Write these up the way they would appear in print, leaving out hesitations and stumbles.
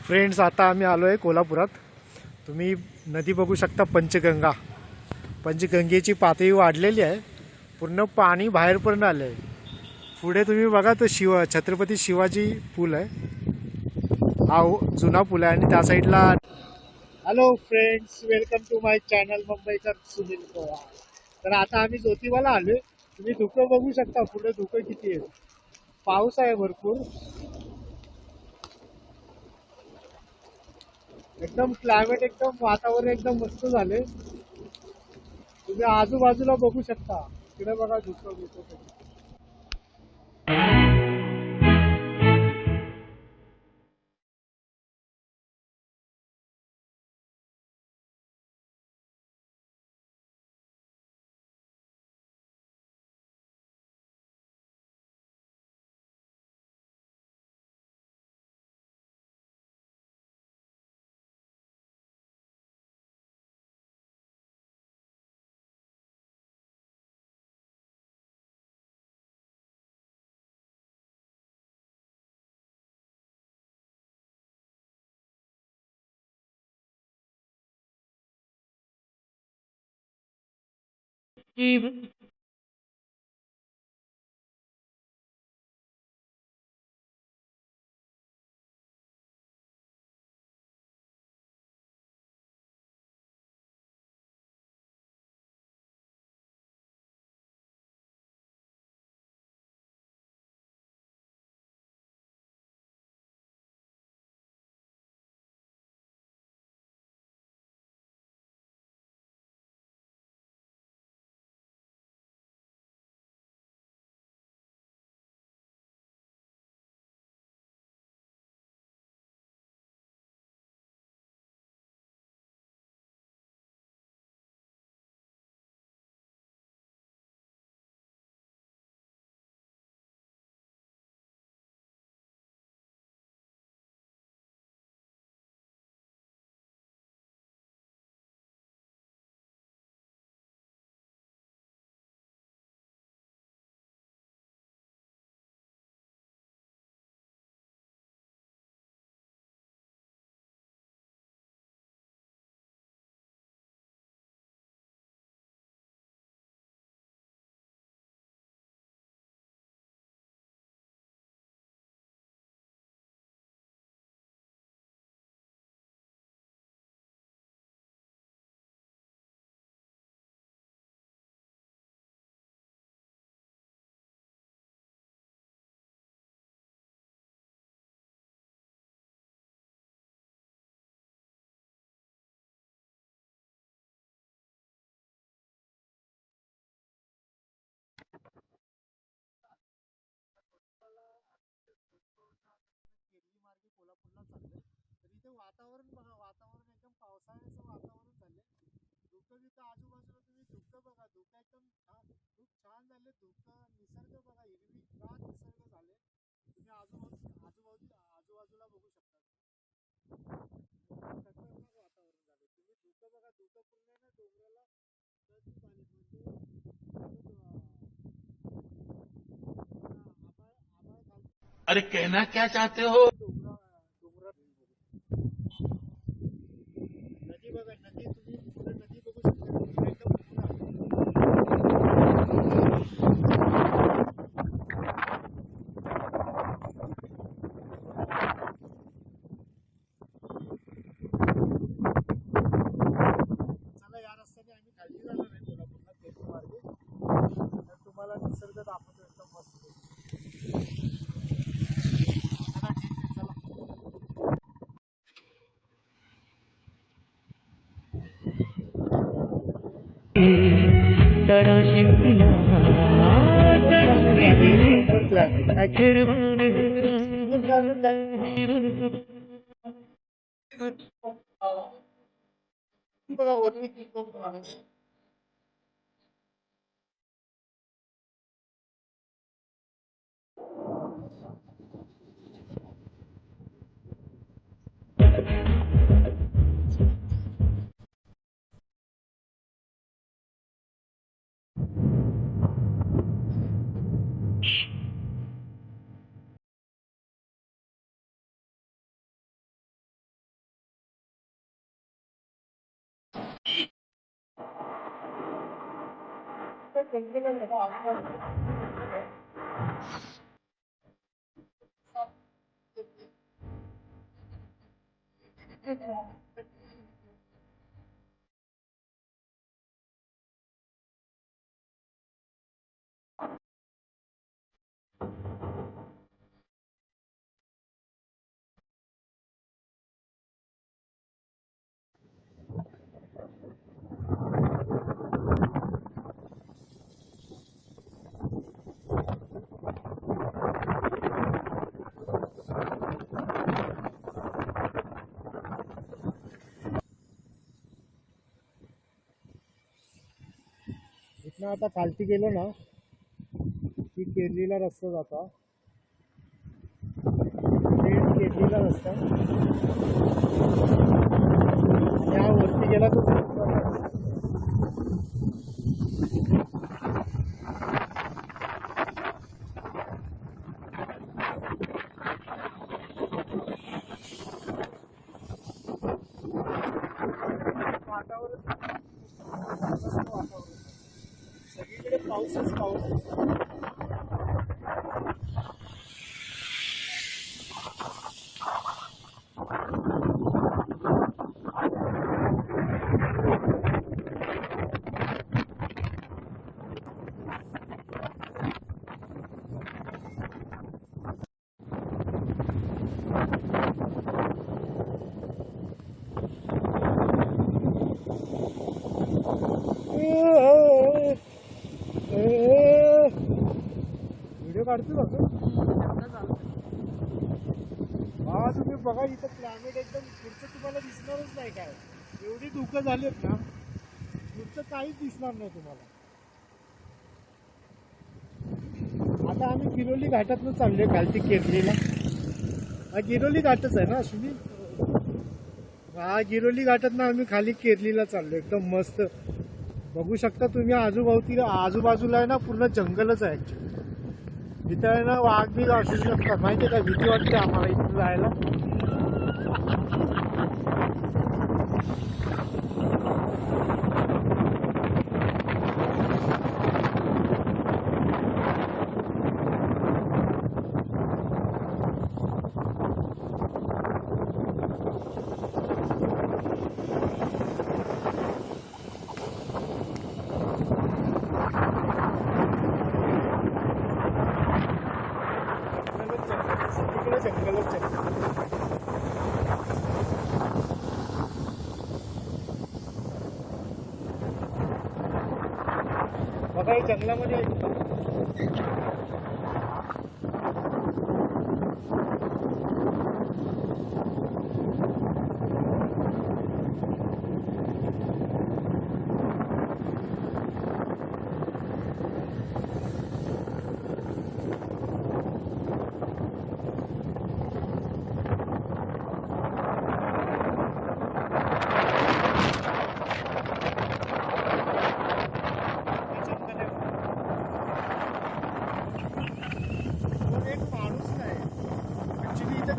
Friends, आता आम्ही आलो आहे कोल्हापुरात. तुम्ही नदी बघू शकता, पंचगंगा. पंचगंगेची पातळी वाढलेली आहे, पूर्ण पाणी बाहेर पण आलं आहे. पुढे तुम्ही बघा तर छत्रपती शिवाजी पूल आहे. हा जुना पूल आहे आणि त्या साईडला. Hello friends, welcome to my channel Mumbaikar Sunil Pawar. तर आता आम्ही ज्योतिबाला आलोय. तुम्ही धुकं बघू शकता, पुढे धुकं किती आहे. पाऊस आहे भरपूर. एकदम क्लायमेट, एकदम वातावरण एकदम मस्त झाले. तुम्ही आजूबाजूला बघू शकता, तिकडे बघा धुकं धुकं. केरली मार्गे कोल्हापूरला चाललंय. तर इथे वातावरण बघा, वातावरण एकदम पावसाळ्याचं वातावरण झालंय. धुकं तिथं आजूबाजूला तुम्ही धुकं बघा, धुकं एकदम खूप छान झाले. धुकं निसर्ग बघा, हिरवीगार निसर्ग झाले. तुम्ही आजूबाजूला बघू शकता. खतरनाक वातावरण झाले. तुम्ही धुकं बघा, धुकं पूर्ण ना डोंगराला टच झाले. म्हणजे आभाळ खाली. अरे कहना क्या चाहते हो? नदी बघा, नदी तुम्ही पुढे नदी बघू शकता. नदीला एकदम चला, या रस्त्याने आम्ही खाली जाणार आहे कोल्हापूरला केरली मार्गे. तर तुम्हाला निसर्ग दाखवतो एकदम मस्त. चला, ठीक आहे, चला. इथनं आता खालती गेलो ना की केरलीला रस्ता जाता, केरलीला रस्ता या वरती गेला तो सगळीकडे पाऊसच पाऊस. व्हिडिओ काढतो का तू? हा तुम्ही बघा इथं क्लायमेट एकदम पुढचं तुम्हाला दिसणारच नाही. काय एवढी धुकं झालीत ना, पुढचं काहीच दिसणार नाही तुम्हाला. आता आम्ही गिरोली घाटातनं चाललोय खालती केरलीला. हा गिरोली घाटच आहे ना अश्विनी? हा गिरोली घाटातनं आम्ही खाली केरलीला चाललोय. एकदम मस्त बघू शकता तुम्ही. आजूबाजूला आहे ना पूर्ण जंगलच आहे ऍक्च्युली. इथं आहे ना वाघ बी असू शकतात माहितीये का. भीती वाटते आम्हाला इथं जायला. जंगलच बघा हे जंगलामध्ये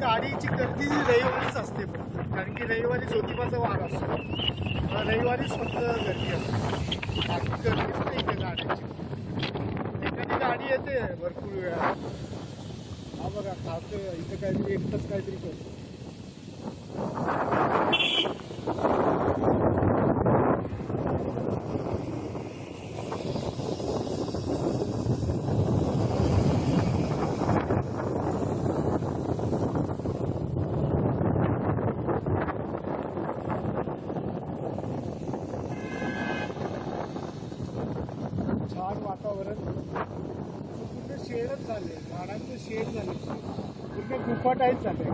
गाडीची गर्दी रविवारीच असते फक्त. कारण की रविवारी ज्योतिबाचा वार असतो. रविवारीच फक्त गर्दी असते. बाकी गर्दीच नाही इथे गाड्यांची. एखादी गाडी येते भरपूर वेळा. हा बघा खाते इथं काहीतरी एकटंच काहीतरी करतो. छान वातावरण. पूर्ण शेडच झाले, झाडांचं शेड झाले, पूर्ण गुफा टाईप झाले.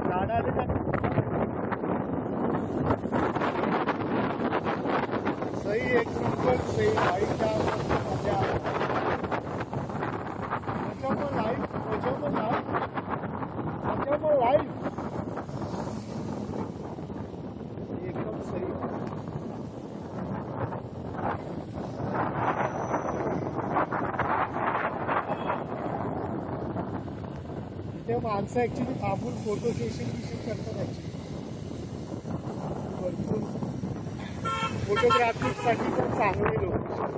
झाड आले का सही एक नंबर सही. लाईटच्या मजा लाईट लाईट एकदम सही. इथे माणसं ऍक्च्युली थांबून फोटो सेशन करतात ऍक्च्युली. भरपूर फोटोग्राफीसाठी पण चांगली लोकेशन.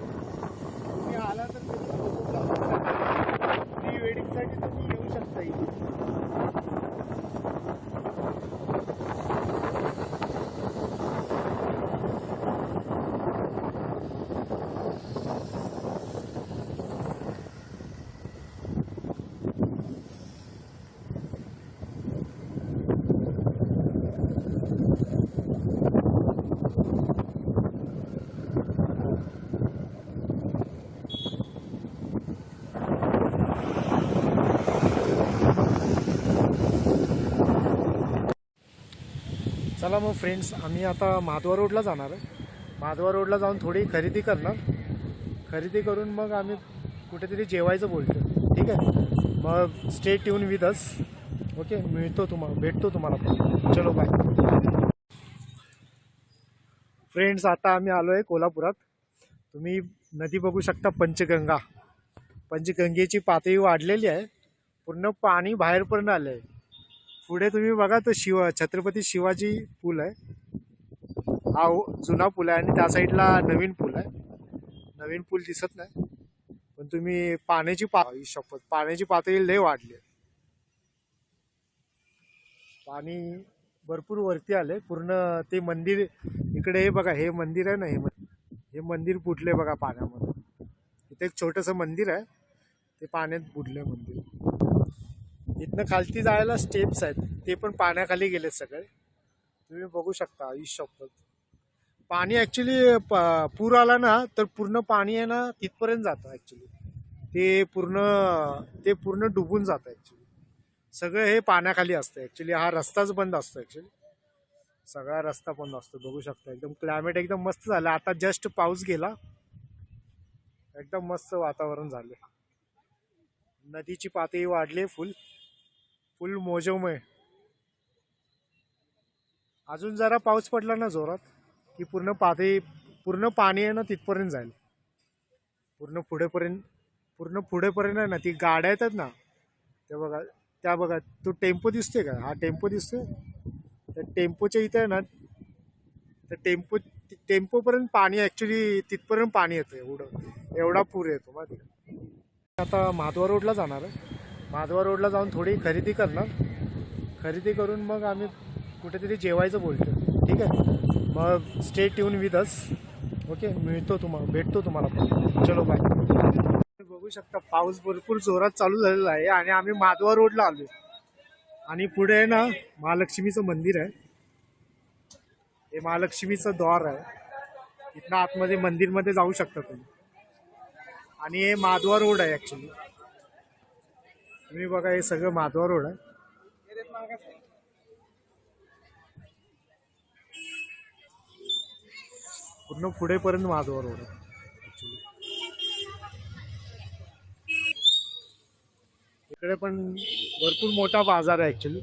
तुम्ही आला तर प्री वेडिंगसाठी तुम्ही येऊ शकता इथे. चला मग फ्रेंड्स, आम्ही आता माधवा रोडला जाणार आहे. माधवा रोडला जाऊन थोडी खरेदी करणार. खरेदी करून मग आम्ही कुठेतरी जेवायचं बोलतो. ठीक आहे, मग stay tune with us. Okay, भेटतो तुम्हाला. चलो बाय फ्रेंड्स. आता आम्ही आलो आहे कोल्हापुरात. तुम्ही नदी बघू शकता, पंचगंगा. पंचगंगेची पातळी वाढलेली आहे. पूर्ण पाणी बाहेर पण आलं आहे. पुढे तुम्ही बघा तर छत्रपती शिवाजी पूल आहे. हा जुना पूल आहे आणि त्या साईडला नवीन पूल आहे. नवीन पूल दिसत नाही, पण तुम्ही पाण्याची पातळी लय वाढली आहे. पाणी भरपूर वरती आले. पूर्ण ते मंदिर इकडे हे बघा, हे मंदिर आहे ना, हे मंदिर बुडले बघा पाण्यामध्ये. इथे एक छोटंसं मंदिर आहे, ते पाण्यात बुडले मंदिर. इथनं खालती जायला स्टेप्स आहेत, ते पण पाण्याखाली गेलेत सगळे. तुम्ही बघू शकता. पाणी ऍक्च्युली पूर आला ना तर पूर्ण पाणी आहे ना तिथपर्यंत जातं ऍक्च्युली. ते पूर्ण डुबून जातं ऍक्च्युली. सगळं हे पाण्याखाली असतं ऍक्च्युली. हा रस्ताच बंद असतो ऍक्च्युली. सगळा रस्ता बंद असतो. बघू शकता. एकदम क्लायमेट एकदम मस्त झालं. आता जस्ट पाऊस गेला, एकदम मस्त वातावरण झालं. नदीची पातळी वाढली फुल मोजमय. अजून जरा पाऊस पडला ना जोरात की पूर्ण पाणी आहे ना तिथपर्यंत जाईल. पूर्ण पुढेपर्यंत आहे ना. ती गाड्या येतात ना, त्या बघा तो टेम्पो दिसतोय का? हा टेम्पो दिसतोय. त्या टेम्पोच्या इथे आहे ना, त्या टेम्पोपर्यंत पाणी ऍक्च्युली तिथपर्यंत पाणी येतं. एवढा पूर येतो माहिती का. आता माधवा रोडला जाणार आहे. माधवा रोडला जाऊन थोडी खरेदी करणार. खरेदी करून मग आम्ही कुठेतरी जेवायचं बोलतो. ठीक आहे, मग stay tune with us. Okay, भेटतो तुम्हाला. चलो बाय. बघू शकता, पाऊस भरपूर जोरात चालू झालेला आहे आणि आम्ही माधवा रोडला आलो. आणि पुढे आहे ना महालक्ष्मीचं मंदिर आहे. हे महालक्ष्मीचं द्वार आहे. इथनं आतमध्ये मंदिरमध्ये जाऊ शकता तुम्ही. आणि हे माधवा रोड आहे ऍक्च्युली. तुम्ही बघा, हे सगळं माधवा रोड आहे. पूर्ण पुढेपर्यंत माधवा रोड आहे. इकडे पण भरपूर मोठा बाजार आहे ऍक्च्युली.